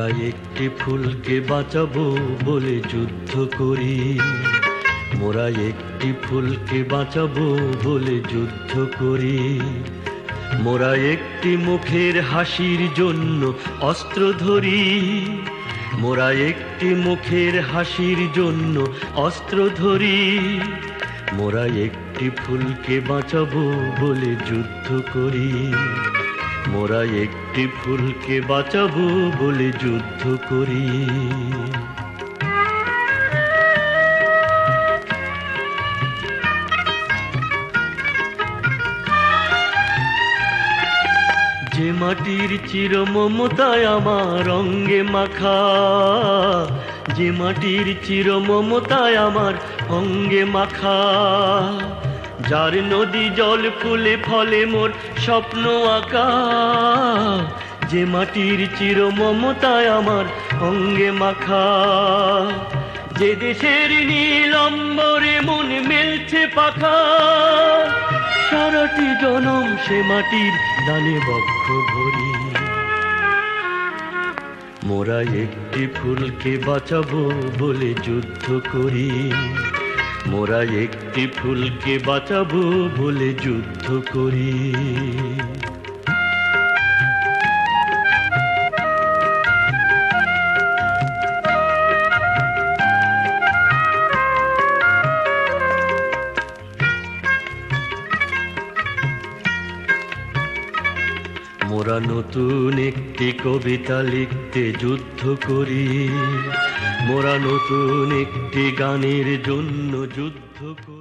মোরা একটি ফুলকে বাঁচাবো বলে যুদ্ধ করি, মোরা একটি ফুলকে বাঁচাবো বলে যুদ্ধ করি। মোরা একটি মুখের হাসির জন্য অস্ত্র ধরি, মোরা একটি মুখের হাসির জন্য অস্ত্র ধরি। মোরা একটি ফুলকে বাঁচাবো বলে যুদ্ধ করি, মোরা একটি ফুলকে বাঁচাবো বলে যুদ্ধ করি। যে মাটির চির মমতায় আমার অঙ্গে মাখা, যে মাটির চির মমতায় আমার অঙ্গে মাখা, যার নদী জল ফুলে ফলে মোর স্বপ্ন আঁকা। যে মাটির চির মমতায় আমার অঙ্গে মাখা, যে দেশের নীল অম্বরে মন মেলছে পাখা। সারাটি জনম সে মাটির দানে বক্ষ ভরি। মোরা একটি ফুলকে বাঁচাবো বলে যুদ্ধ করি, মোরা একটি ফুলকে বাঁচাবো বলে যুদ্ধ করি। মোরা নতুন একটি কবিতা লিখতে যুদ্ধ করি, মোরা নতুন একটি গানের জন্য যুদ্ধ করি।